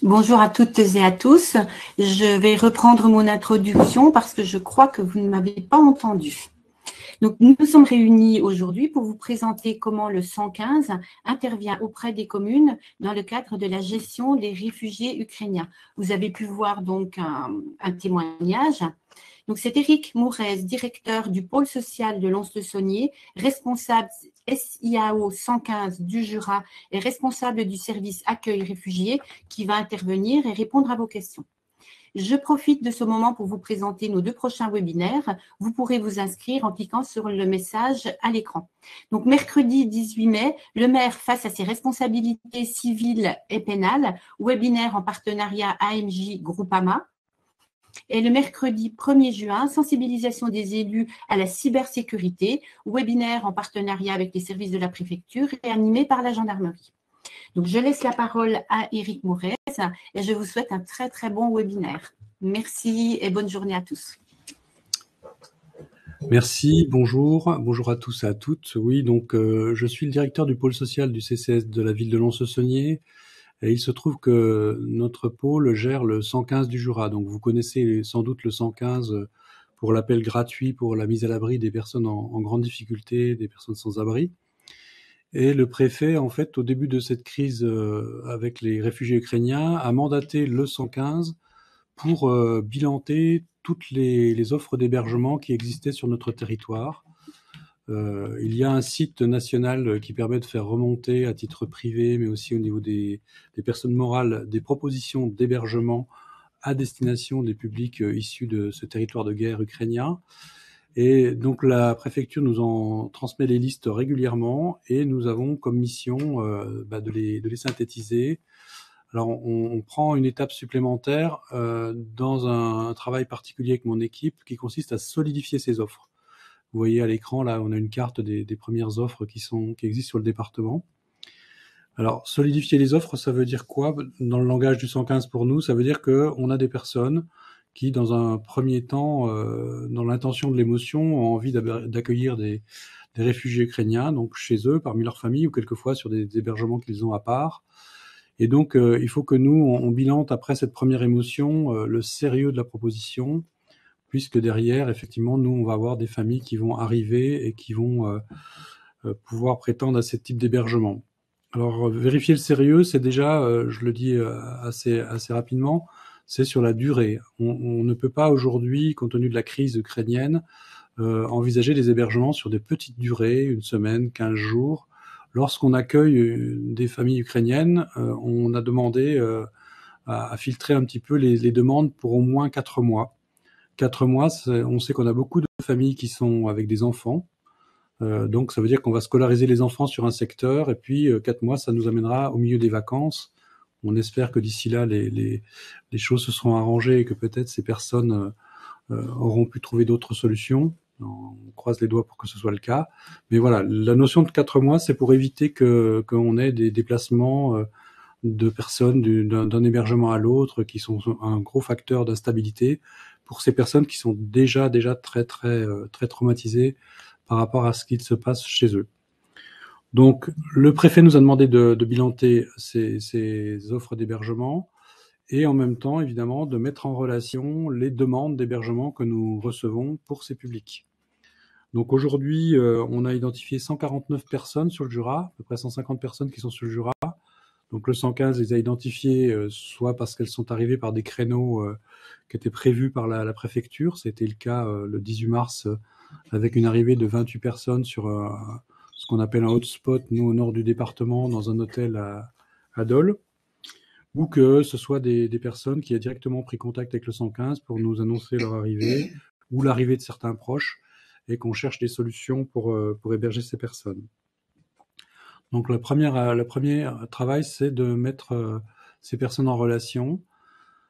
Bonjour à toutes et à tous. Je vais reprendre mon introduction parce que je crois que vous ne m'avez pas entendu. Donc, nous sommes réunis aujourd'hui pour vous présenter comment le 115 intervient auprès des communes dans le cadre de la gestion des réfugiés ukrainiens. Vous avez pu voir donc un témoignage. Donc, c'est Éric Mourez, directeur du pôle social de Lons-le-Saunier, responsable SIAO 115 du Jura et responsable du service accueil réfugiés qui va intervenir et répondre à vos questions. Je profite de ce moment pour vous présenter nos 2 prochains webinaires. Vous pourrez vous inscrire en cliquant sur le message à l'écran. Donc, mercredi 18 mai, le maire face à ses responsabilités civiles et pénales, webinaire en partenariat AMJ Groupama. Et le mercredi 1er juin, sensibilisation des élus à la cybersécurité, webinaire en partenariat avec les services de la préfecture et animé par la gendarmerie. Donc, je laisse la parole à Éric Mourez et je vous souhaite un très, très bon webinaire. Merci et bonne journée à tous. Merci, bonjour à tous et à toutes. Oui, donc je suis le directeur du pôle social du CCS de la ville de Lons-le-Saunier et il se trouve que notre pôle gère le 115 du Jura. Donc vous connaissez sans doute le 115 pour l'appel gratuit pour la mise à l'abri des personnes en grande difficulté, des personnes sans abri. Et le préfet, en fait, au début de cette crise avec les réfugiés ukrainiens, a mandaté le 115 pour bilanter toutes les offres d'hébergement qui existaient sur notre territoire. Il y a un site national qui permet de faire remonter à titre privé, mais aussi au niveau des personnes morales, des propositions d'hébergement à destination des publics issus de ce territoire de guerre ukrainien. Et donc la préfecture nous en transmet les listes régulièrement et nous avons comme mission de les synthétiser. Alors on prend une étape supplémentaire dans un travail particulier avec mon équipe qui consiste à solidifier ces offres. Vous voyez à l'écran, là, on a une carte des premières offres qui existent sur le département. Alors, solidifier les offres, ça veut dire quoi? Dans le langage du 115 pour nous, ça veut dire qu'on a des personnes qui, dans un premier temps, dans l'intention de l'émotion, ont envie d'accueillir des réfugiés ukrainiens, donc chez eux, parmi leurs familles, ou quelquefois sur des hébergements qu'ils ont à part. Et donc, il faut que nous, on bilante après cette première émotion, le sérieux de la proposition, puisque derrière, effectivement, nous, on va avoir des familles qui vont arriver et qui vont pouvoir prétendre à ce type d'hébergement. Alors, vérifier le sérieux, c'est déjà, je le dis assez rapidement, c'est sur la durée. On ne peut pas aujourd'hui, compte tenu de la crise ukrainienne, envisager des hébergements sur des petites durées, 1 semaine, 15 jours. Lorsqu'on accueille des familles ukrainiennes, on a demandé à filtrer un petit peu les demandes pour au moins 4 mois. 4 mois, on sait qu'on a beaucoup de familles qui sont avec des enfants. Donc ça veut dire qu'on va scolariser les enfants sur un secteur et puis 4 mois, ça nous amènera au milieu des vacances. On espère que d'ici là, les choses se seront arrangées et que peut-être ces personnes auront pu trouver d'autres solutions. On croise les doigts pour que ce soit le cas. Mais voilà, la notion de 4 mois, c'est pour éviter qu'on ait des déplacements de personnes d'un hébergement à l'autre qui sont un gros facteur d'instabilité pour ces personnes qui sont déjà très traumatisées par rapport à ce qu'il se passe chez eux. Donc, le préfet nous a demandé de bilanter ces offres d'hébergement et en même temps, évidemment, de mettre en relation les demandes d'hébergement que nous recevons pour ces publics. Donc aujourd'hui, on a identifié 149 personnes sur le Jura, à peu près 150 personnes qui sont sur le Jura. Donc le 115 les a identifiées soit parce qu'elles sont arrivées par des créneaux qui étaient prévus par la préfecture. C'était le cas le 18 mars avec une arrivée de 28 personnes sur ce qu'on appelle un hotspot, nous au nord du département, dans un hôtel à Dole. Ou que ce soit des personnes qui aient directement pris contact avec le 115 pour nous annoncer leur arrivée ou l'arrivée de certains proches et qu'on cherche des solutions pour héberger ces personnes. Donc le premier travail, c'est de mettre ces personnes en relation.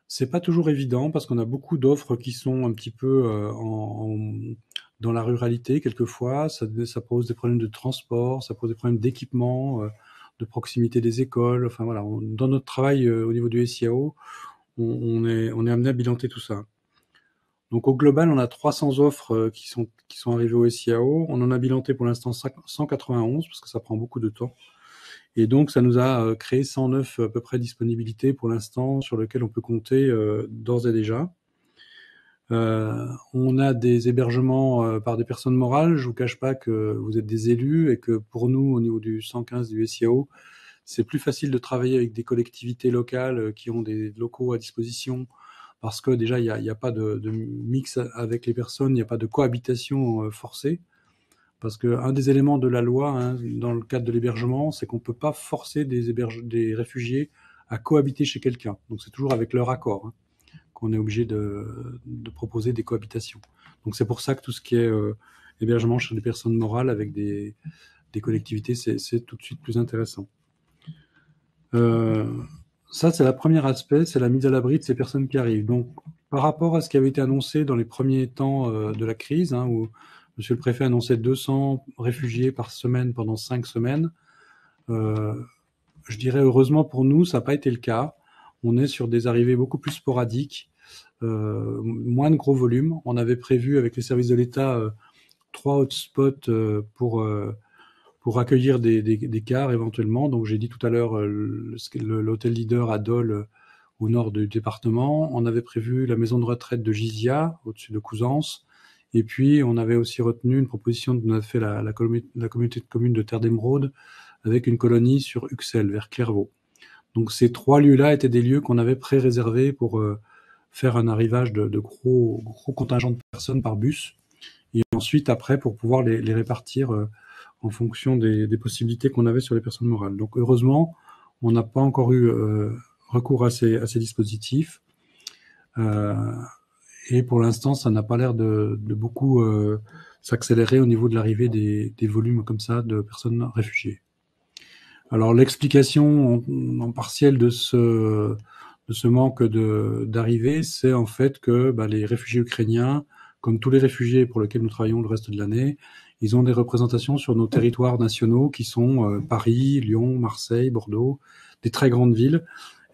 C'est pas toujours évident parce qu'on a beaucoup d'offres qui sont un petit peu dans la ruralité quelquefois. Ça pose des problèmes de transport, ça pose des problèmes d'équipement, de proximité des écoles. Enfin voilà, dans notre travail au niveau du SIAO, on est amené à bilanter tout ça. Donc au global, on a 300 offres qui sont arrivées au SIAO. On en a bilanté pour l'instant 191 parce que ça prend beaucoup de temps. Et donc, ça nous a créé 109 à peu près disponibilités pour l'instant sur lesquelles on peut compter d'ores et déjà. On a des hébergements par des personnes morales. Je vous cache pas que vous êtes des élus et que pour nous, au niveau du 115 du SIAO, c'est plus facile de travailler avec des collectivités locales qui ont des locaux à disposition parce que déjà, il y a pas de mix avec les personnes, il n'y a pas de cohabitation forcée. Parce que un des éléments de la loi, hein, dans le cadre de l'hébergement, c'est qu'on peut pas forcer des réfugiés à cohabiter chez quelqu'un. Donc c'est toujours avec leur accord, hein, qu'on est obligé de proposer des cohabitations. Donc c'est pour ça que tout ce qui est hébergement chez des personnes morales avec des collectivités, c'est tout de suite plus intéressant. Ça, c'est le premier aspect, c'est la mise à l'abri de ces personnes qui arrivent. Donc, par rapport à ce qui avait été annoncé dans les premiers temps de la crise, hein, où Monsieur le Préfet annonçait 200 réfugiés par semaine pendant 5 semaines, je dirais heureusement pour nous, ça n'a pas été le cas. On est sur des arrivées beaucoup plus sporadiques, moins de gros volumes. On avait prévu avec les services de l'État 3 hotspots pour accueillir des cars éventuellement. Donc j'ai dit tout à l'heure l'hôtel Leader à Dole au nord du département. On avait prévu la maison de retraite de Gizia au-dessus de Couzance. Et puis on avait aussi retenu une proposition qu'on a fait la communauté de communes de Terre d'Émeraude avec une colonie sur Uxelles vers Clairvaux. Donc ces 3 lieux-là étaient des lieux qu'on avait pré-réservés pour faire un arrivage de gros contingents de personnes par bus. Et ensuite après pour pouvoir les répartir en fonction des possibilités qu'on avait sur les personnes morales. Donc heureusement, on n'a pas encore eu recours à ces dispositifs. Et pour l'instant, ça n'a pas l'air de beaucoup s'accélérer au niveau de l'arrivée des volumes comme ça de personnes réfugiées. Alors l'explication en partiel de ce manque d'arrivée, c'est en fait que les réfugiés ukrainiens, comme tous les réfugiés pour lesquels nous travaillons le reste de l'année, ils ont des représentations sur nos territoires nationaux qui sont Paris, Lyon, Marseille, Bordeaux, des très grandes villes,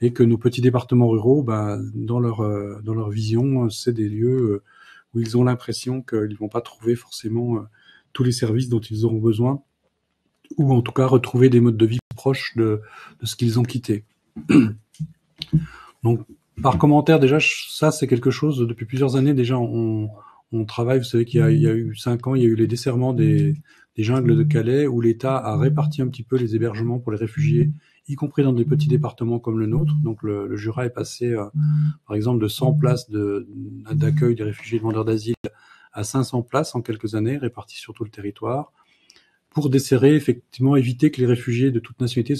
et que nos petits départements ruraux, dans leur vision, c'est des lieux où ils ont l'impression qu'ils vont pas trouver forcément tous les services dont ils auront besoin, ou en tout cas retrouver des modes de vie proches de ce qu'ils ont quitté. Donc, par commentaire, déjà, ça, c'est quelque chose, depuis plusieurs années, déjà, on travaille. Vous savez qu'il y a eu 5 ans, il y a eu les desserrements des jungles de Calais, où l'État a réparti un petit peu les hébergements pour les réfugiés, y compris dans des petits départements comme le nôtre. Donc, le Jura est passé, par exemple, de 100 places d'accueil des réfugiés demandeurs d'asile à 500 places en quelques années, réparties sur tout le territoire, pour desserrer, effectivement, éviter que les réfugiés de toute nationalité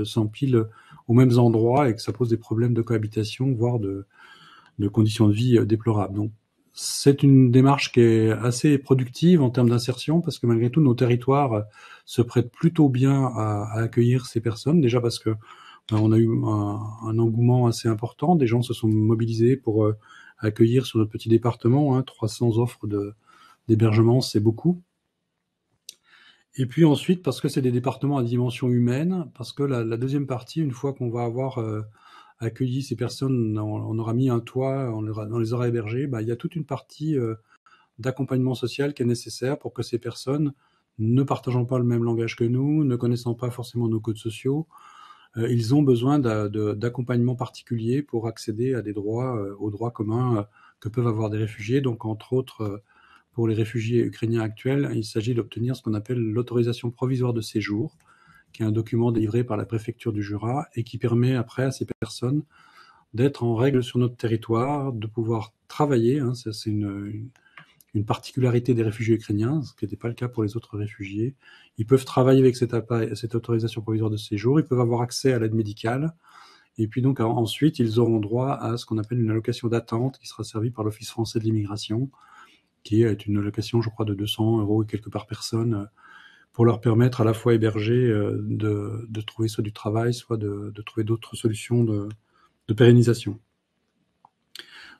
s'empilent aux mêmes endroits et que ça pose des problèmes de cohabitation, voire de conditions de vie déplorables. Donc, c'est une démarche qui est assez productive en termes d'insertion parce que malgré tout, nos territoires se prêtent plutôt bien à accueillir ces personnes. Déjà parce que on a eu un engouement assez important. Des gens se sont mobilisés pour accueillir sur notre petit département 300 offres d'hébergement, c'est beaucoup. Et puis ensuite, parce que c'est des départements à dimension humaine, parce que la deuxième partie, une fois qu'on va avoir accueilli ces personnes, on aura mis un toit, on les aura hébergés, il y a toute une partie d'accompagnement social qui est nécessaire pour que ces personnes, ne partageant pas le même langage que nous, ne connaissant pas forcément nos codes sociaux, ils ont besoin d'accompagnement particulier pour accéder à des droits, aux droits communs que peuvent avoir des réfugiés. Donc, entre autres, pour les réfugiés ukrainiens actuels, il s'agit d'obtenir ce qu'on appelle l'autorisation provisoire de séjour, qui est un document délivré par la préfecture du Jura et qui permet après à ces personnes d'être en règle sur notre territoire, de pouvoir travailler. Ça, c'est une particularité des réfugiés ukrainiens, ce qui n'était pas le cas pour les autres réfugiés. Ils peuvent travailler avec cette autorisation provisoire de séjour, ils peuvent avoir accès à l'aide médicale, et puis donc ensuite, ils auront droit à ce qu'on appelle une allocation d'attente qui sera servie par l'Office français de l'immigration, qui est une allocation, je crois, de 200 € et quelques par personne, pour leur permettre à la fois hébergés de trouver soit du travail, soit de trouver d'autres solutions de pérennisation.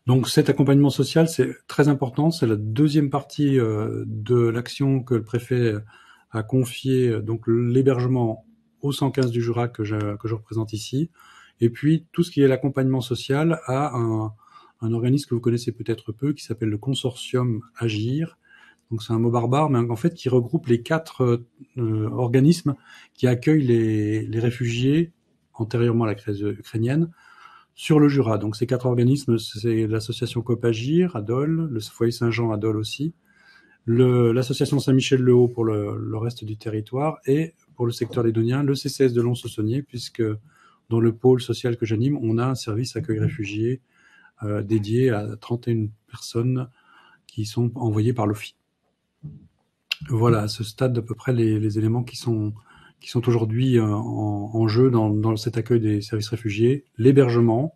Donc cet accompagnement social, c'est très important, c'est la deuxième partie de l'action que le préfet a confiée, donc l'hébergement au 115 du Jura que je représente ici, et puis tout ce qui est l'accompagnement social à un organisme que vous connaissez peut-être peu, qui s'appelle le Consortium Agir, Donc c'est un mot barbare, mais en fait qui regroupe les 4 organismes qui accueillent les réfugiés antérieurement à la crise ukrainienne sur le Jura. Donc ces 4 organismes, c'est l'association Copagir à Dole, le foyer Saint-Jean à Dole aussi, l'association Saint-Michel-le-Haut pour le reste du territoire, et pour le secteur lédonien, le CCS de Lons-Saunier, puisque dans le pôle social que j'anime, on a un service accueil réfugiés dédié à 31 personnes qui sont envoyées par l'OFI. Voilà, à ce stade d'à peu près les éléments qui sont aujourd'hui en jeu dans cet accueil des services réfugiés: l'hébergement,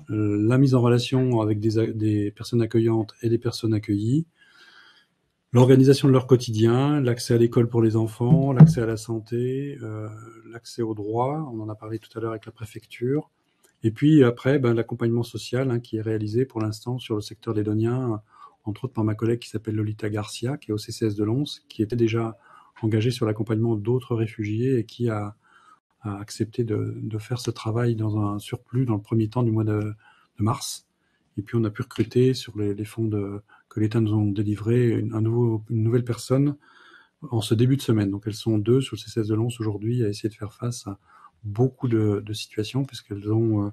la mise en relation avec des personnes accueillantes et des personnes accueillies, l'organisation de leur quotidien, l'accès à l'école pour les enfants, l'accès à la santé, l'accès aux droits, on en a parlé tout à l'heure avec la préfecture, et puis après l'accompagnement social qui est réalisé pour l'instant sur le secteur lédonien, entre autres par ma collègue qui s'appelle Lolita Garcia, qui est au CCS de Lons, qui était déjà engagée sur l'accompagnement d'autres réfugiés et qui a accepté de faire ce travail dans un surplus dans le premier temps du mois de mars. Et puis on a pu recruter sur les fonds que l'État nous a délivrés une nouvelle personne en ce début de semaine. Donc elles sont 2 sur le CCS de Lons aujourd'hui à essayer de faire face à beaucoup de situations, puisqu'elles ont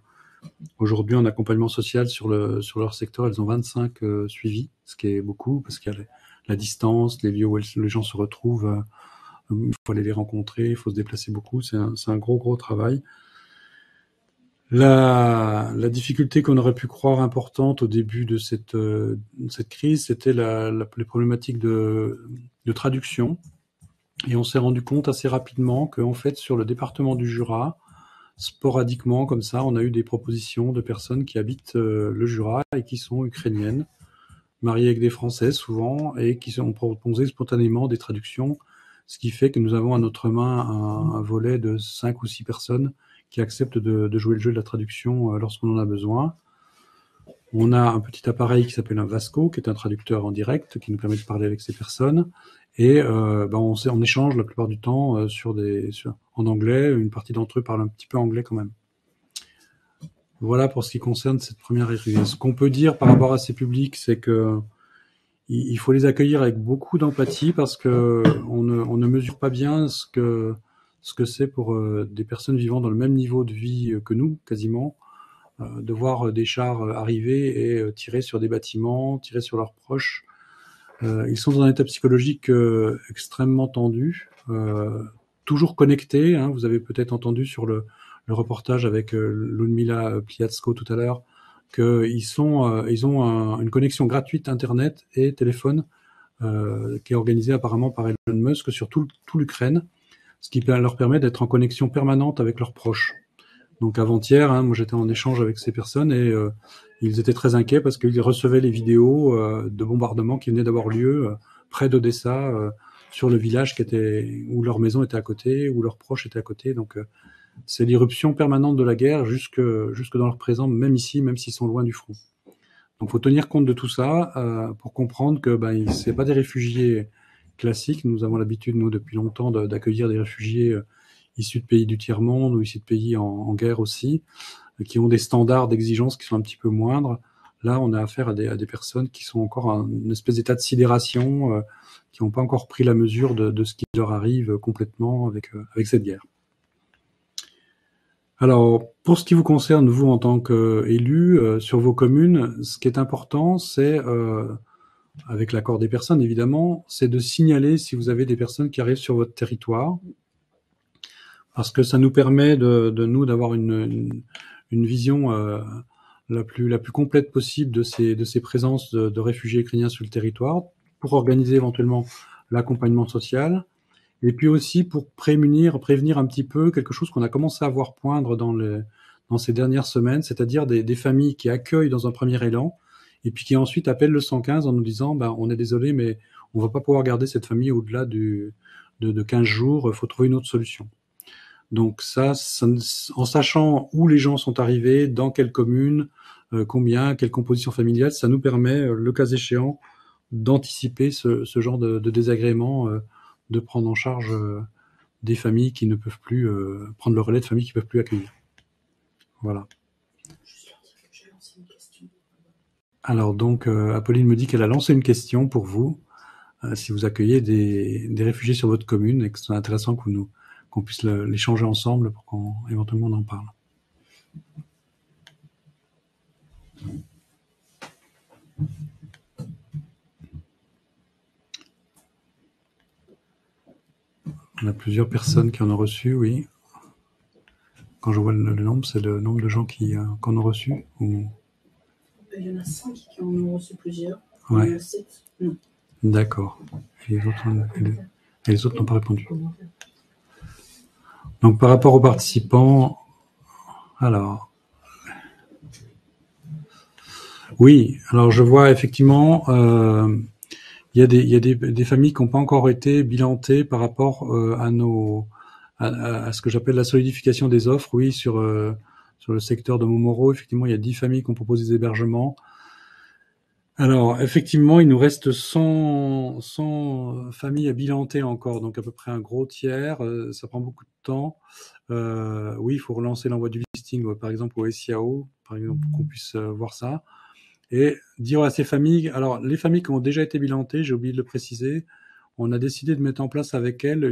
aujourd'hui en accompagnement social sur leur secteur, elles ont 25 suivis, ce qui est beaucoup, parce qu'il y a la distance, les lieux où les gens se retrouvent, il faut aller les rencontrer, il faut se déplacer beaucoup, c'est un gros travail. La difficulté qu'on aurait pu croire importante au début de cette crise, c'était les problématiques de traduction. Et on s'est rendu compte assez rapidement qu'en fait, sur le département du Jura, sporadiquement, comme ça, on a eu des propositions de personnes qui habitent le Jura et qui sont ukrainiennes, mariées avec des Français souvent, et qui ont proposé spontanément des traductions, ce qui fait que nous avons à notre main un volet de 5 ou 6 personnes qui acceptent de jouer le jeu de la traduction lorsqu'on en a besoin. On a un petit appareil qui s'appelle un Vasco, qui est un traducteur en direct, qui nous permet de parler avec ces personnes. Et on échange la plupart du temps en anglais. Une partie d'entre eux parlent un petit peu anglais quand même. Voilà pour ce qui concerne cette première arrivée. Ce qu'on peut dire par rapport à ces publics, c'est que il faut les accueillir avec beaucoup d'empathie, parce que on ne mesure pas bien ce que c'est pour des personnes vivant dans le même niveau de vie que nous, quasiment, de voir des chars arriver et tirer sur des bâtiments, tirer sur leurs proches. Ils sont dans un état psychologique extrêmement tendu, toujours connectés. Vous avez peut-être entendu sur le reportage avec Ludmila Pliatsko tout à l'heure qu'ils ont une connexion gratuite Internet et téléphone qui est organisée apparemment par Elon Musk sur tout l'Ukraine, ce qui leur permet d'être en connexion permanente avec leurs proches. Donc avant-hier, moi j'étais en échange avec ces personnes et ils étaient très inquiets parce qu'ils recevaient les vidéos de bombardements qui venaient d'avoir lieu près d'Odessa, sur le village où leur maison était à côté, où leurs proches étaient à côté. Donc c'est l'irruption permanente de la guerre jusque dans leur présent, même ici, même s'ils sont loin du front. Donc faut tenir compte de tout ça pour comprendre que c'est pas des réfugiés classiques. Nous avons l'habitude, nous, depuis longtemps, d'accueillir des réfugiés issus de pays du tiers-monde ou issus de pays en guerre aussi, qui ont des standards d'exigence qui sont un petit peu moindres. Là, on a affaire à des personnes qui sont encore en une espèce d'état de sidération, qui n'ont pas encore pris la mesure de ce qui leur arrive complètement avec cette guerre. Alors, pour ce qui vous concerne, vous, en tant qu'élu, sur vos communes, ce qui est important, c'est, avec l'accord des personnes, évidemment, c'est de signaler si vous avez des personnes qui arrivent sur votre territoire, parce que ça nous permet nous d'avoir une vision la plus complète possible de ces présences de réfugiés ukrainiens sur le territoire, pour organiser éventuellement l'accompagnement social, et puis aussi pour prévenir un petit peu quelque chose qu'on a commencé à voir poindre dans ces dernières semaines, c'est-à-dire des familles qui accueillent dans un premier élan, et puis qui ensuite appellent le 115 en nous disant on est désolé, mais on va pas pouvoir garder cette famille au-delà de 15 jours, il faut trouver une autre solution. Donc ça, en sachant où les gens sont arrivés, dans quelle commune, combien, quelle composition familiale, ça nous permet, le cas échéant, d'anticiper ce genre de désagrément, de prendre en charge des familles qui ne peuvent plus prendre le relais de familles qui ne peuvent plus accueillir. Voilà. Alors donc, Apolline me dit qu'elle a lancé une question pour vous. si vous accueillez des réfugiés sur votre commune et que c'est intéressant qu'on puisse l'échanger ensemble pour qu'on éventuellement on en parle. On a plusieurs personnes qui en ont reçu, oui. Quand je vois le nombre, c'est le nombre de gens qui en ont reçu ou... Il y en a 5 qui en ont reçu plusieurs. Ouais. Il y en a 7, non. D'accord. Et les autres n'ont pas répondu. Donc, par rapport aux participants, alors... Oui, alors je vois effectivement, il y a des familles qui n'ont pas encore été bilantées par rapport à ce que j'appelle la solidification des offres. Oui, sur le secteur de Montmoreau, effectivement, il y a 10 familles qui ont proposé des hébergements. Alors, effectivement, il nous reste 100 familles à bilanter encore, donc à peu près un gros tiers. Ça prend beaucoup de temps. Oui, il faut relancer l'envoi du listing, par exemple au SIAO, par exemple, pour qu'on puisse voir ça. Et dire à ces familles, alors les familles qui ont déjà été bilantées, j'ai oublié de le préciser, on a décidé de mettre en place avec elles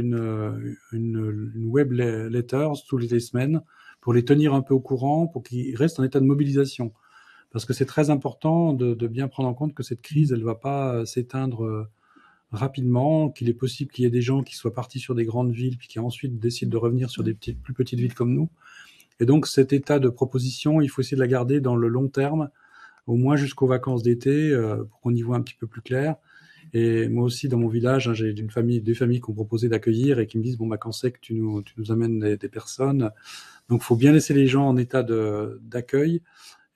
une web letter toutes les semaines pour les tenir un peu au courant, pour qu'ils restent en état de mobilisation. Parce que c'est très important de bien prendre en compte que cette crise, elle ne va pas s'éteindre rapidement, qu'il est possible qu'il y ait des gens qui soient partis sur des grandes villes, puis qui ensuite décident de revenir sur des plus petites villes comme nous. Et donc cet état de proposition, il faut essayer de la garder dans le long terme, au moins jusqu'aux vacances d'été, pour qu'on y voit un petit peu plus clair. Et moi aussi, dans mon village, j'ai des familles qui ont proposé d'accueillir et qui me disent, bon, quand c'est que tu nous amènes des personnes. Donc, il faut bien laisser les gens en état d'accueil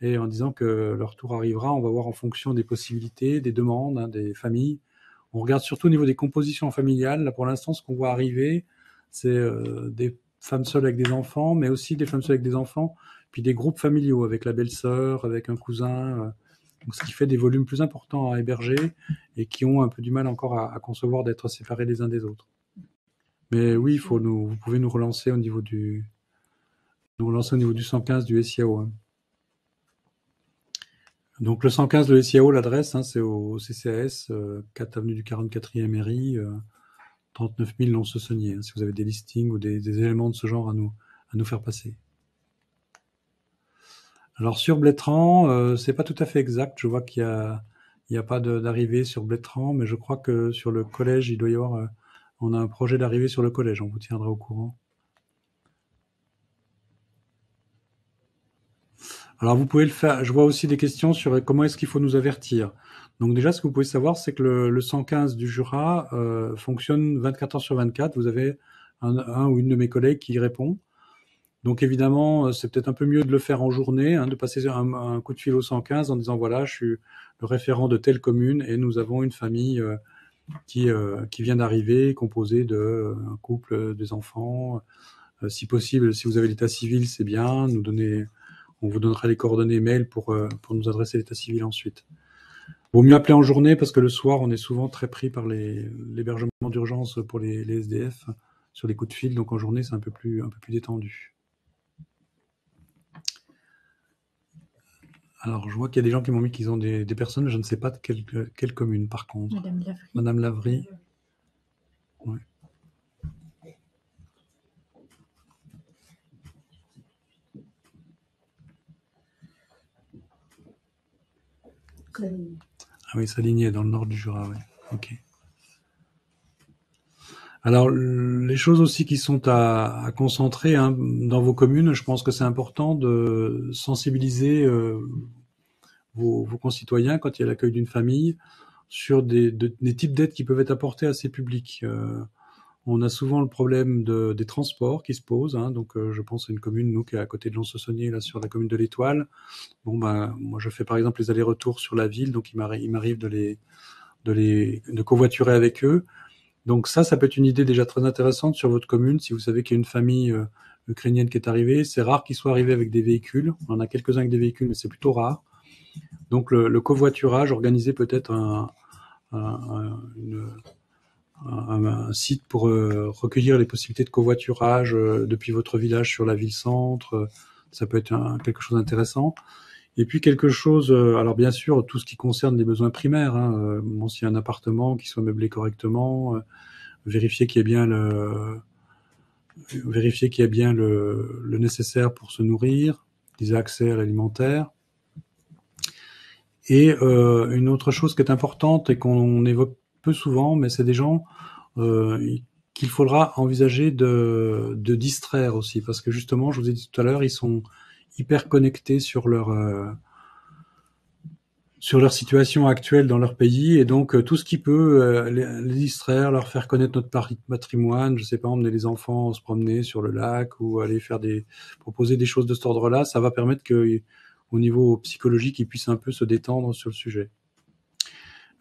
et en disant que leur tour arrivera. On va voir en fonction des possibilités, des demandes, des familles. On regarde surtout au niveau des compositions familiales. Là, pour l'instant, ce qu'on voit arriver, c'est des femmes seules avec des enfants, mais aussi des femmes seules avec des enfants, puis des groupes familiaux avec la belle-sœur, avec un cousin, donc ce qui fait des volumes plus importants à héberger et qui ont un peu du mal encore à concevoir d'être séparés les uns des autres. Mais oui, vous pouvez nous relancer au niveau du 115 du SIAO. Hein. Donc le 115 de SIAO, l'adresse, c'est au CCAS, 4 avenue du 44e RI, 39 000 Lons-le-Saunier, si vous avez des listings ou des éléments de ce genre à nous faire passer. Alors sur Blétran, c'est pas tout à fait exact. Je vois qu'il y a pas d'arrivée sur Blétran, mais je crois que sur le collège, il doit y avoir. On a un projet d'arrivée sur le collège. On vous tiendra au courant. Alors vous pouvez le faire. Je vois aussi des questions sur comment est-ce qu'il faut nous avertir. Donc déjà, ce que vous pouvez savoir, c'est que le 115 du Jura fonctionne 24 heures sur 24. Vous avez un ou une de mes collègues qui y répond. Donc évidemment, c'est peut-être un peu mieux de le faire en journée, de passer un coup de fil au 115 en disant voilà, je suis le référent de telle commune et nous avons une famille qui vient d'arriver, composée d'un couple, des enfants. Si possible, si vous avez l'état civil, c'est bien. On vous donnera les coordonnées mail pour nous adresser l'état civil ensuite. Vaut mieux appeler en journée parce que le soir, on est souvent très pris par l'hébergement d'urgence pour les SDF sur les coups de fil. Donc en journée, c'est un peu plus détendu. Alors, je vois qu'il y a des gens qui m'ont mis qu'ils ont des personnes, mais je ne sais pas de quelle commune, par contre. Madame Lavry. Ouais. Ah oui, Saligny est dans le nord du Jura, oui. Ok. Alors, les choses aussi qui sont à concentrer dans vos communes, je pense que c'est important de sensibiliser vos concitoyens quand il y a l'accueil d'une famille sur des types d'aides qui peuvent être apportées à ces publics. On a souvent le problème des transports qui se posent. Donc, je pense à une commune, nous, qui est à côté de Lons-le-Saunier, là, sur la commune de l'Étoile. Bon, moi, je fais par exemple les allers-retours sur la ville, donc il m'arrive de covoiturer avec eux. Donc ça peut être une idée déjà très intéressante sur votre commune. Si vous savez qu'il y a une famille ukrainienne qui est arrivée, c'est rare qu'ils soient arrivés avec des véhicules. On en a quelques-uns avec des véhicules, mais c'est plutôt rare. Donc le covoiturage, organiser peut-être un site pour recueillir les possibilités de covoiturage depuis votre village sur la ville-centre, ça peut être quelque chose d'intéressant. Et puis quelque chose, alors bien sûr, tout ce qui concerne les besoins primaires, hein, bon, s'il y a un appartement qui soit meublé correctement, vérifier qu'il y ait bien le nécessaire pour se nourrir, qu'ils aient accès à l'alimentaire. Et une autre chose qui est importante et qu'on évoque peu souvent, mais c'est des gens qu'il faudra envisager de distraire aussi, parce que justement, je vous ai dit tout à l'heure, ils sont hyper connectés sur leur situation actuelle dans leur pays, et donc tout ce qui peut les distraire, leur faire connaître notre patrimoine, je sais pas, emmener les enfants se promener sur le lac ou aller proposer des choses de cet ordre-là, ça va permettre que au niveau psychologique, ils puissent un peu se détendre sur le sujet.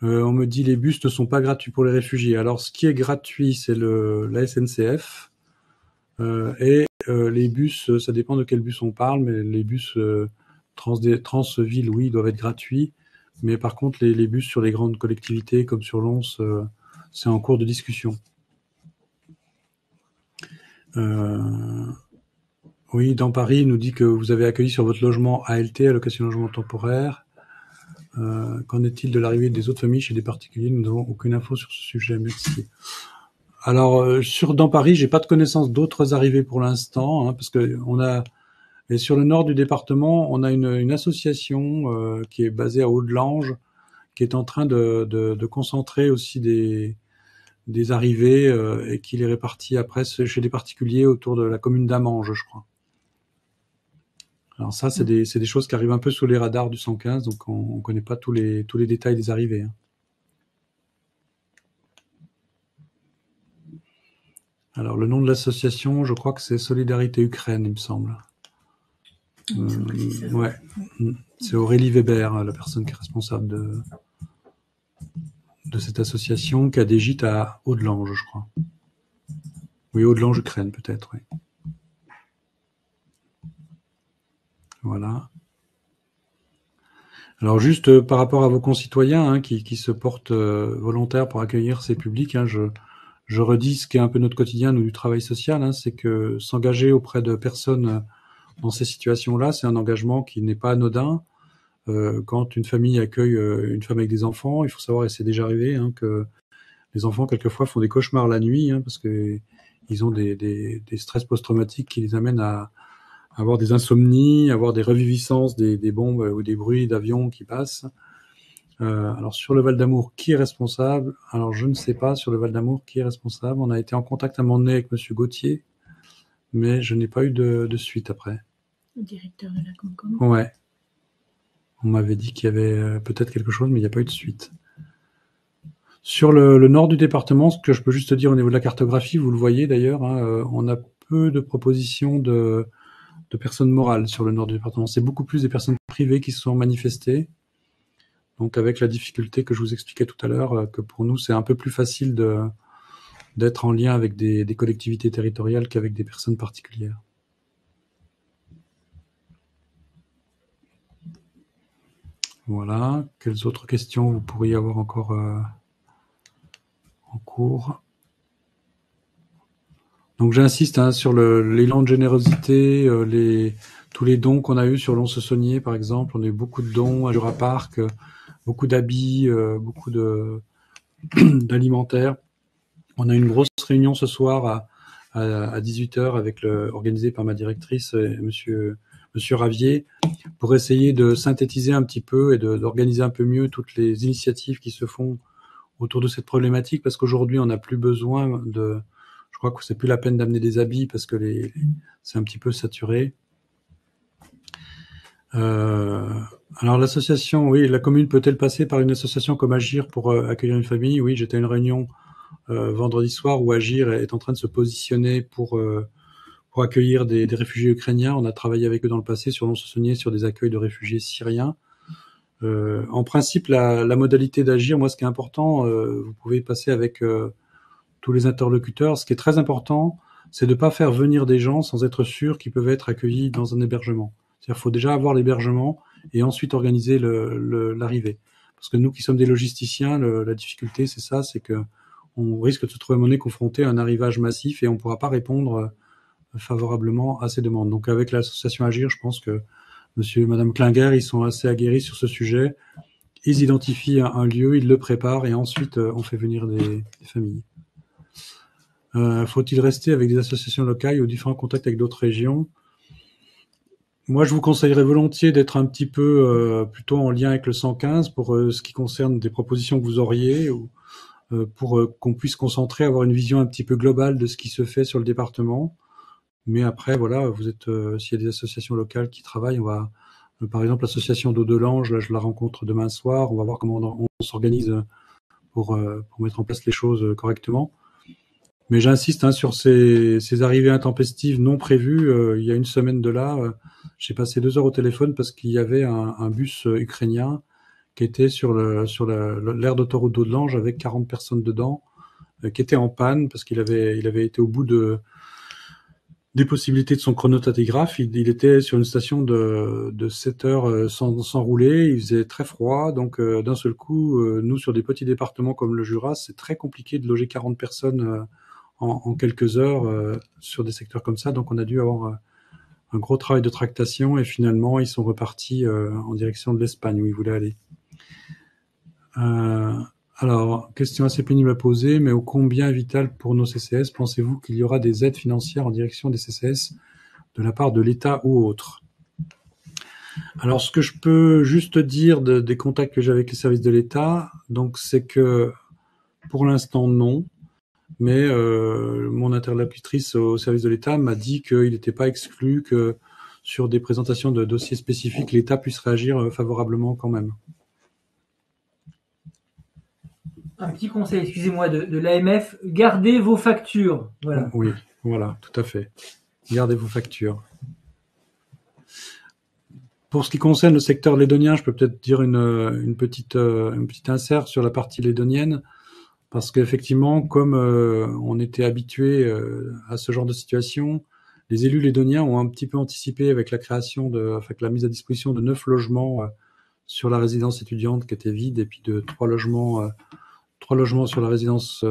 On me dit les bus ne sont pas gratuits pour les réfugiés. Alors ce qui est gratuit, c'est la SNCF, et les bus, ça dépend de quel bus on parle, mais les bus Transvilles, oui, doivent être gratuits. Mais par contre, les bus sur les grandes collectivités, comme sur Lons, c'est en cours de discussion. Oui, dans Paris, il nous dit que vous avez accueilli sur votre logement ALT, allocation logement temporaire. Qu'en est-il de l'arrivée des autres familles chez des particuliers? Nous n'avons aucune info sur ce sujet. Merci. Alors, dans Paris, j'ai pas de connaissance d'autres arrivées pour l'instant, hein, parce que et sur le nord du département, on a une association qui est basée à Haut-de-Lange, qui est en train de concentrer aussi des arrivées et qui les répartit après chez des particuliers autour de la commune d'Amanges, je crois. Alors ça, c'est des choses qui arrivent un peu sous les radars du 115, donc on connaît pas tous les détails des arrivées, hein. Alors le nom de l'association, je crois que c'est Solidarité Ukraine, il me semble. Ouais, c'est Aurélie Weber, la personne qui est responsable de cette association, qui a des gîtes à Haut-de-Lange, je crois. Oui, Haut-de-Lange, Ukraine, peut-être, oui. Voilà. Alors juste par rapport à vos concitoyens, hein, qui se portent volontaires pour accueillir ces publics, hein, je redis ce qui est un peu notre quotidien, nous, du travail social, hein, c'est que s'engager auprès de personnes dans ces situations-là, c'est un engagement qui n'est pas anodin. Quand une famille accueille une femme avec des enfants, il faut savoir, et c'est déjà arrivé, hein, que les enfants quelquefois font des cauchemars la nuit, hein, parce que ils ont des stress post-traumatiques qui les amènent à avoir des insomnies, avoir des reviviscences des bombes ou des bruits d'avions qui passent. Alors sur le Val d'Amour, qui est responsable? Alors je ne sais pas sur le Val d'Amour qui est responsable. On a été en contact à un moment donné avec Monsieur Gauthier, mais je n'ai pas eu de suite après. Le directeur de la Concom. Ouais. On m'avait dit qu'il y avait peut-être quelque chose, mais il n'y a pas eu de suite. Sur le nord du département, ce que je peux juste dire au niveau de la cartographie, vous le voyez d'ailleurs, hein, on a peu de propositions de personnes morales sur le nord du département. C'est beaucoup plus des personnes privées qui se sont manifestées. Donc avec la difficulté que je vous expliquais tout à l'heure, que pour nous c'est un peu plus facile d'être en lien avec des collectivités territoriales qu'avec des personnes particulières. Voilà. Quelles autres questions vous pourriez avoir encore en cours? Donc j'insiste, hein, sur l'élan de générosité, tous les dons qu'on a eus sur Lons-le-Saunier, par exemple. On a eu beaucoup de dons à Jura Park, beaucoup d'habits, beaucoup d'alimentaires. On a une grosse réunion ce soir à 18h organisée par ma directrice, Monsieur Ravier, pour essayer de synthétiser un petit peu et d'organiser un peu mieux toutes les initiatives qui se font autour de cette problématique, parce qu'aujourd'hui on n'a plus besoin je crois que c'est plus la peine d'amener des habits parce que c'est un petit peu saturé. Alors l'association, oui, la commune peut-elle passer par une association comme Agir pour accueillir une famille? Oui, j'étais à une réunion vendredi soir où Agir est en train de se positionner pour accueillir des réfugiés ukrainiens. On a travaillé avec eux dans le passé sur Lons-le-Saunier sur des accueils de réfugiés syriens. En principe, la modalité d'Agir, moi, ce qui est important, vous pouvez passer avec tous les interlocuteurs. Ce qui est très important, c'est de ne pas faire venir des gens sans être sûr qu'ils peuvent être accueillis dans un hébergement. C'est-à-dire qu'il faut déjà avoir l'hébergement et ensuite organiser l'arrivée. Parce que nous qui sommes des logisticiens, la difficulté, c'est ça, c'est que on risque de se trouver à un moment donné confronté à un arrivage massif et on ne pourra pas répondre favorablement à ces demandes. Donc avec l'association Agir, je pense que monsieur et madame Klinger, ils sont assez aguerris sur ce sujet. Ils identifient un lieu, ils le préparent et ensuite on fait venir des familles. Faut-il rester avec des associations locales ou différents contacts avec d'autres régions? Moi, je vous conseillerais volontiers d'être un petit peu plutôt en lien avec le 115 pour ce qui concerne des propositions que vous auriez ou pour qu'on puisse concentrer, avoir une vision un petit peu globale de ce qui se fait sur le département. Mais après, voilà, vous êtes s'il y a des associations locales qui travaillent, on va par exemple l'association d'eau de Lange, là je la rencontre demain soir, on va voir comment on s'organise pour mettre en place les choses correctement. Mais j'insiste sur ces arrivées intempestives non prévues. Il y a une semaine de là, j'ai passé 2 heures au téléphone parce qu'il y avait un bus ukrainien qui était sur l'aire d'autoroute d'eau de Lange avec 40 personnes dedans, qui était en panne parce qu'il avait été au bout des possibilités de son chronotachygraphe. Il était sur une station de 7 heures sans rouler. Il faisait très froid. Donc, d'un seul coup, nous, sur des petits départements comme le Jura, c'est très compliqué de loger 40 personnes en quelques heures sur des secteurs comme ça. Donc, on a dû avoir un gros travail de tractation et finalement, ils sont repartis en direction de l'Espagne où ils voulaient aller. Alors, question assez pénible à poser, mais ô combien vital pour nos CCS pensez-vous qu'il y aura des aides financières en direction des CCS de la part de l'État ou autre? Alors, ce que je peux juste dire des contacts que j'ai avec les services de l'État, donc c'est que pour l'instant non, mais mon interlocutrice au service de l'État m'a dit qu'il n'était pas exclu que sur des présentations de dossiers spécifiques, l'État puisse réagir favorablement quand même. Un petit conseil, excusez-moi, de l'AMF, gardez vos factures. Voilà. Oui, voilà, tout à fait. Gardez vos factures. Pour ce qui concerne le secteur lédonien, je peux peut-être dire une petite insert sur la partie lédonienne, parce qu'effectivement, comme on était habitué à ce genre de situation, les élus lédoniens ont un petit peu anticipé avec la création avec la mise à disposition de 9 logements sur la résidence étudiante qui était vide, et puis de 3 logements sur la résidence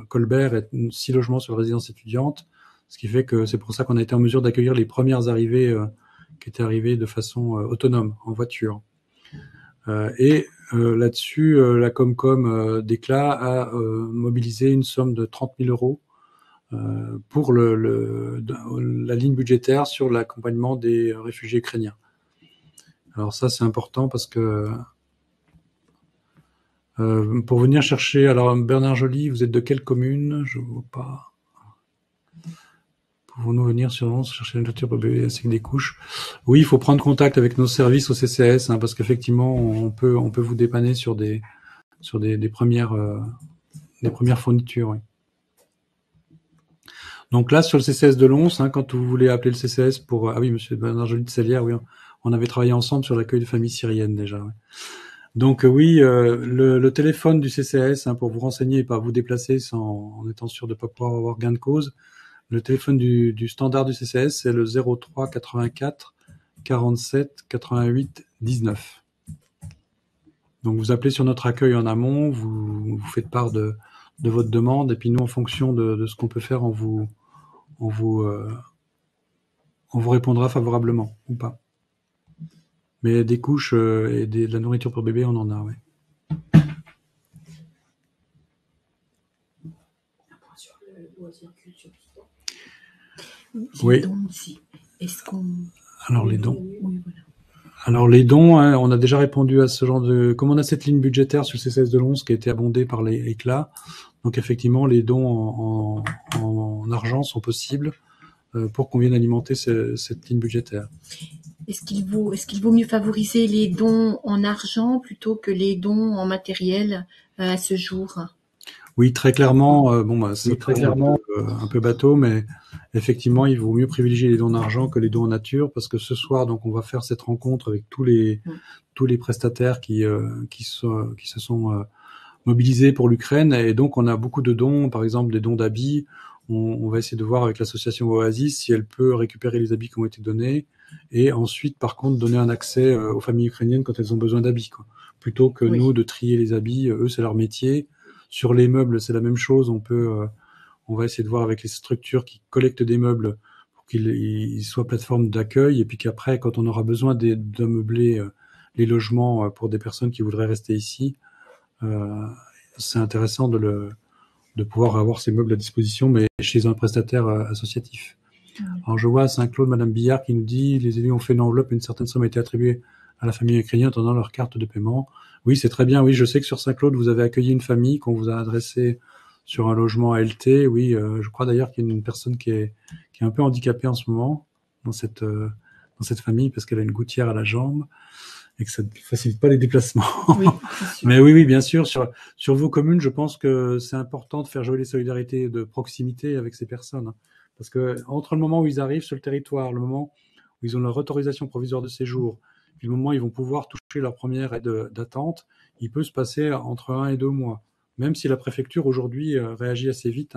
Colbert et 6 logements sur la résidence étudiante, ce qui fait que c'est pour ça qu'on a été en mesure d'accueillir les premières arrivées qui étaient arrivées de façon autonome, en voiture. Là-dessus, la Comcom d'Éclat a mobilisé une somme de 30 000 euros pour la ligne budgétaire sur l'accompagnement des réfugiés ukrainiens. Alors ça, c'est important parce que pour venir chercher, alors Bernard Joly, vous êtes de quelle commune? Je ne vois pas. Pouvons-nous venir sur chercher une voiture pour bébé ainsi que des couches? Oui, il faut prendre contact avec nos services au CCS, parce qu'effectivement, on peut vous dépanner sur des premières fournitures. Oui. Donc là, sur le CCS de Lons, quand vous voulez appeler le CCS pour... Ah oui, monsieur Bernard Joly de Salière, oui, on avait travaillé ensemble sur l'accueil de familles syriennes déjà. Oui. Donc oui, le téléphone du CCS pour vous renseigner et pas vous déplacer en étant sûr de ne pas pouvoir avoir gain de cause. Le téléphone du standard du CCS, c'est le 03 84 47 88 19. Donc vous appelez sur notre accueil en amont, vous faites part de votre demande, et puis nous, en fonction de ce qu'on peut faire, on vous répondra favorablement ou pas. Mais des couches et de la nourriture pour bébé, on en a, oui. Sur le loisir culture sport. Oui. Dons aussi. Est-ce qu'on... Alors les dons. Oui, voilà. Alors les dons, on a déjà répondu à ce genre de... Comme on a cette ligne budgétaire sur le CCS de Lons qui a été abondée par les éclats, donc effectivement les dons en argent sont possibles pour qu'on vienne alimenter cette ligne budgétaire. Est-ce qu'il vaut mieux favoriser les dons en argent plutôt que les dons en matériel à ce jour? Oui, très clairement. C'est très clairement un peu bateau, mais effectivement, il vaut mieux privilégier les dons en argent que les dons en nature, parce que ce soir, donc, on va faire cette rencontre avec tous les prestataires qui se sont mobilisés pour l'Ukraine, et donc on a beaucoup de dons, par exemple des dons d'habits. On va essayer de voir avec l'association Oasis si elle peut récupérer les habits qui ont été donnés, et ensuite, par contre, donner un accès aux familles ukrainiennes quand elles ont besoin d'habits, quoi. Plutôt que nous de trier les habits, eux c'est leur métier. Sur les meubles, c'est la même chose. On va essayer de voir avec les structures qui collectent des meubles pour pour qu'il soit plateforme d'accueil, et puis qu'après, quand on aura besoin de meubler les logements pour des personnes qui voudraient rester ici, c'est intéressant de pouvoir avoir ces meubles à disposition, mais chez un prestataire associatif. Alors je vois à Saint-Claude, Madame Billard qui nous dit les élus ont fait une enveloppe, une certaine somme a été attribuée à la famille ukrainienne en attendant leur carte de paiement. Oui, c'est très bien. Oui, je sais que sur Saint-Claude, vous avez accueilli une famille qu'on vous a adressée sur un logement ALT. Oui, je crois d'ailleurs qu'il y a une personne qui est un peu handicapée en ce moment dans cette famille parce qu'elle a une gouttière à la jambe et que ça ne facilite pas les déplacements. Oui, c'est sûr. Mais oui, bien sûr, sur vos communes, je pense que c'est important de faire jouer les solidarités de proximité avec ces personnes. Parce que entre le moment où ils arrivent sur le territoire, le moment où ils ont leur autorisation provisoire de séjour, puis le moment où ils vont pouvoir toucher leur première aide d'attente, il peut se passer entre 1 et 2 mois. Même si la préfecture aujourd'hui réagit assez vite,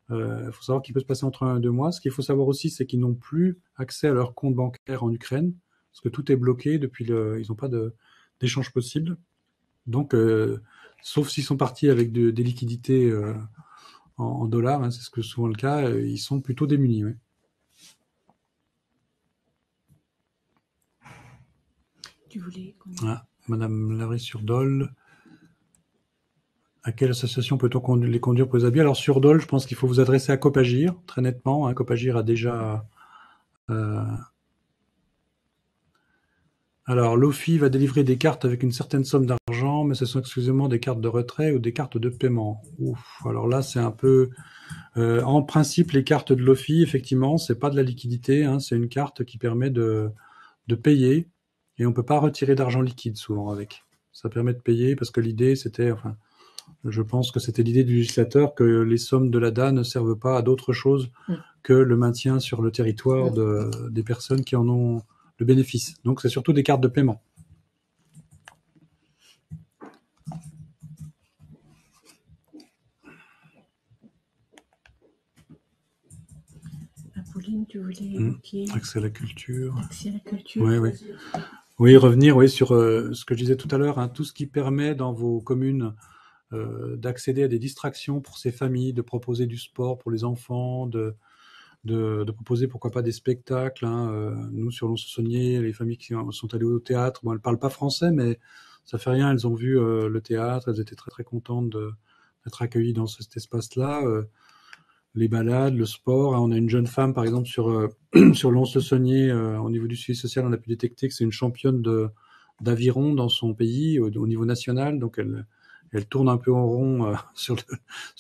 il faut savoir qu'il peut se passer entre 1 et 2 mois. Ce qu'il faut savoir aussi, c'est qu'ils n'ont plus accès à leur compte bancaire en Ukraine, parce que tout est bloqué depuis ils n'ont pas d'échange possible. Donc, sauf s'ils sont partis avec des liquidités en dollars, c'est ce que souvent le cas, ils sont plutôt démunis. Ouais. Tu voulais Madame Larry-sur-Dole, à quelle association peut-on les conduire pour les habits? Alors sur Dole, je pense qu'il faut vous adresser à Copagir, très nettement. Copagir a déjà... Alors l'OFI va délivrer des cartes avec une certaine somme d'argent, mais ce sont exclusivement des cartes de retrait ou des cartes de paiement. Ouf, alors là c'est un peu... en principe, les cartes de l'OFI, effectivement, c'est pas de la liquidité, c'est une carte qui permet de payer, et on peut pas retirer d'argent liquide souvent avec. Ça permet de payer parce que l'idée c'était, enfin, je pense que c'était l'idée du législateur que les sommes de l'ADA ne servent pas à d'autre chose que le maintien sur le territoire des personnes qui en ont le bénéfice. Donc c'est surtout des cartes de paiement. Pauline, tu voulais évoquer accès à la culture. Accès à la culture. Oui, oui. Oui, revenir sur ce que je disais tout à l'heure, tout ce qui permet dans vos communes d'accéder à des distractions pour ces familles, de proposer du sport pour les enfants, de proposer pourquoi pas des spectacles. Nous, sur Lons-le-Saunier, les familles qui sont allées au théâtre, bon, elles parlent pas français, mais ça fait rien, elles ont vu le théâtre, elles étaient très très contentes d'être accueillies dans cet espace-là. Les balades, le sport. On a une jeune femme, par exemple, sur Lons-le-Saunier, au niveau du suivi social, on a pu détecter que c'est une championne d'aviron dans son pays, au niveau national. Donc, elle tourne un peu en rond sur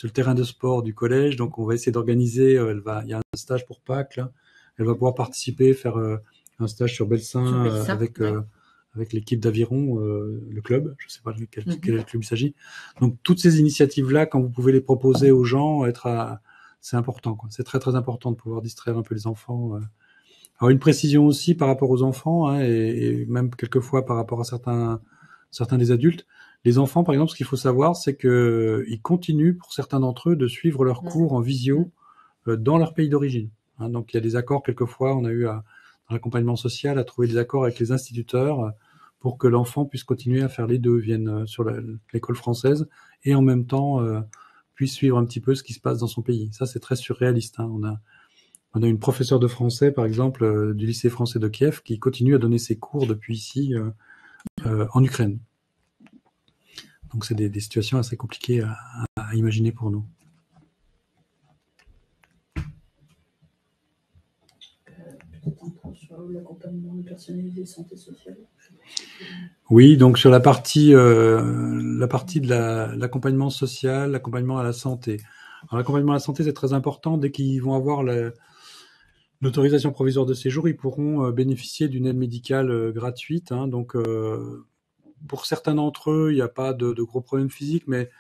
le terrain de sport du collège. Donc, on va essayer d'organiser. Il y a un stage pour Pâques, là. Elle va pouvoir participer, faire un stage sur Belsin avec l'équipe d'aviron, le club. Je ne sais pas quel club il s'agit. Donc, toutes ces initiatives-là, quand vous pouvez les proposer aux gens, c'est important, quoi. C'est très très important de pouvoir distraire un peu les enfants. Alors une précision aussi par rapport aux enfants, et même quelquefois par rapport à certains des adultes. Les enfants, par exemple, ce qu'il faut savoir, c'est que ils continuent, pour certains d'entre eux, de suivre leurs cours en visio dans leur pays d'origine. Donc il y a des accords quelquefois. On a eu dans l'accompagnement social à trouver des accords avec les instituteurs pour que l'enfant puisse continuer à faire les deux, vienne sur l'école française et en même temps puisse suivre un petit peu ce qui se passe dans son pays. Ça, c'est très surréaliste. On a une professeure de français, par exemple, du lycée français de Kiev, qui continue à donner ses cours depuis ici, en Ukraine. Donc, c'est des situations assez compliquées à imaginer pour nous. Peut-être encore sur l'accompagnement personnalisé santé sociale. Oui, donc sur la partie de l'accompagnement social, l'accompagnement à la santé. Alors, l'accompagnement à la santé, c'est très important. Dès qu'ils vont avoir l'autorisation provisoire de séjour, ils pourront bénéficier d'une aide médicale gratuite. Donc, pour certains d'entre eux, il n'y a pas de gros problèmes physiques, mais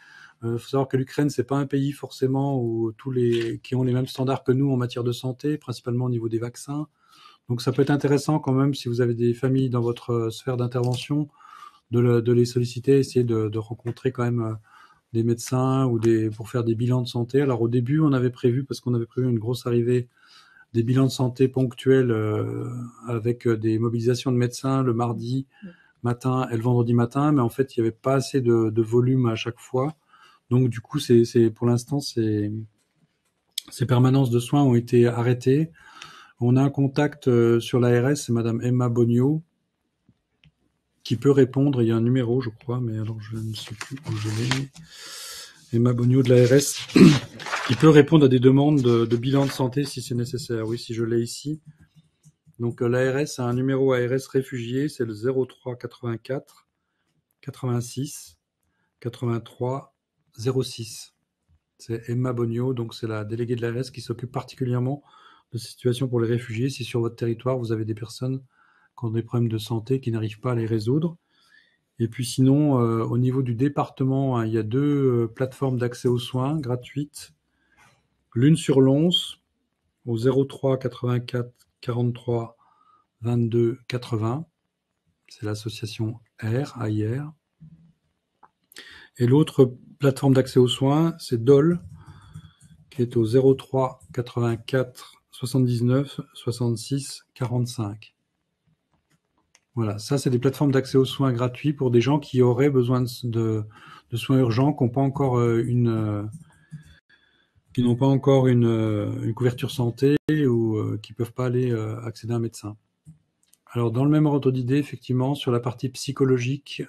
il faut savoir que l'Ukraine, c'est pas un pays forcément où qui ont les mêmes standards que nous en matière de santé, principalement au niveau des vaccins. Donc, ça peut être intéressant quand même, si vous avez des familles dans votre sphère d'intervention, de les solliciter, essayer de rencontrer quand même des médecins pour faire des bilans de santé. Alors, au début, on avait prévu, parce qu'on avait prévu une grosse arrivée, des bilans de santé ponctuels avec des mobilisations de médecins le mardi matin et le vendredi matin, mais en fait, il n'y avait pas assez de volume à chaque fois. Donc, du coup, pour l'instant, ces permanences de soins ont été arrêtées. On a un contact sur l'ARS, c'est Madame Emma Bogno, qui peut répondre. Il y a un numéro, je crois, mais alors je ne sais plus où je l'ai. Emma Bogno de l'ARS, qui peut répondre à des demandes de bilan de santé si c'est nécessaire. Oui, si je l'ai ici. Donc l'ARS a un numéro ARS réfugié, c'est le 03 84 86 83 06. C'est Emma Bogno, donc c'est la déléguée de l'ARS qui s'occupe particulièrement de ces situations pour les réfugiés. Si sur votre territoire, vous avez des personnes qui ont des problèmes de santé qui n'arrivent pas à les résoudre. Et puis sinon, au niveau du département, hein, il y a 2 plateformes d'accès aux soins gratuites. L'une sur Lons, au 03 84 43 22 80. C'est l'association AIR. Et l'autre plateforme d'accès aux soins, c'est DOL, qui est au 03 84 79 66 45. Voilà, ça c'est des plateformes d'accès aux soins gratuits pour des gens qui auraient besoin de soins urgents, qui n'ont pas encore une couverture santé ou qui peuvent pas aller accéder à un médecin. Alors dans le même ordre d'idée, effectivement, sur la partie psychologique,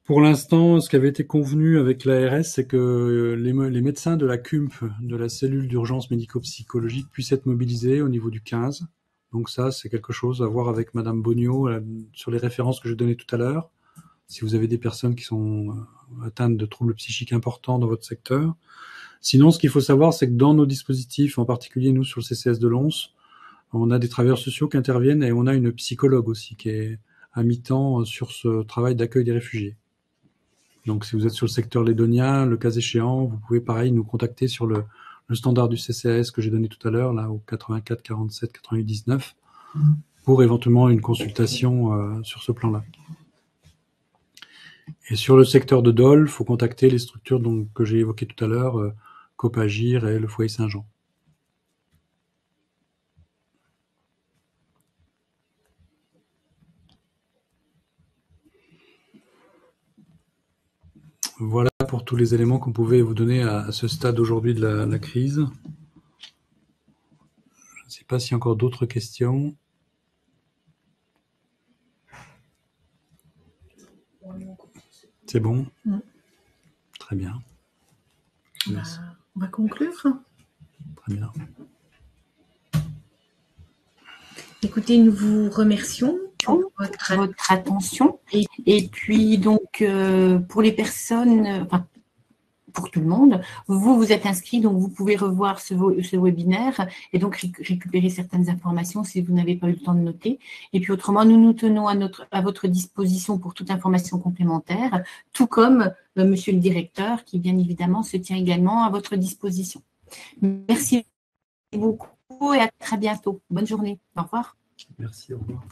pour l'instant, ce qui avait été convenu avec l'ARS, c'est que les médecins de la CUMP, de la cellule d'urgence médico-psychologique, puissent être mobilisés au niveau du 15. Donc ça, c'est quelque chose à voir avec Madame Bogno sur les références que j'ai données tout à l'heure. Si vous avez des personnes qui sont atteintes de troubles psychiques importants dans votre secteur. Sinon, ce qu'il faut savoir, c'est que dans nos dispositifs, en particulier nous sur le CCS de Lons, on a des travailleurs sociaux qui interviennent et on a une psychologue aussi qui est à mi-temps sur ce travail d'accueil des réfugiés. Donc, si vous êtes sur le secteur lédonien, le cas échéant, vous pouvez pareil nous contacter sur le standard du CCAS que j'ai donné tout à l'heure, là au 84 47 88 19, pour éventuellement une consultation sur ce plan-là. Et sur le secteur de DOL, il faut contacter les structures que j'ai évoquées tout à l'heure, Copagir et le Foyer Saint-Jean. Voilà pour tous les éléments qu'on pouvait vous donner à ce stade aujourd'hui de la crise. Je ne sais pas s'il y a encore d'autres questions. C'est bon ? Très bien. On va conclure. Très bien. Écoutez, nous vous remercions pour votre attention. Et puis, donc, pour les personnes, enfin, pour tout le monde, vous êtes inscrit, donc vous pouvez revoir ce webinaire et donc récupérer certaines informations si vous n'avez pas eu le temps de noter. Et puis, autrement, nous tenons à votre disposition pour toute information complémentaire, tout comme monsieur le directeur, qui, bien évidemment, se tient également à votre disposition. Merci beaucoup et à très bientôt. Bonne journée. Au revoir. Merci, au revoir.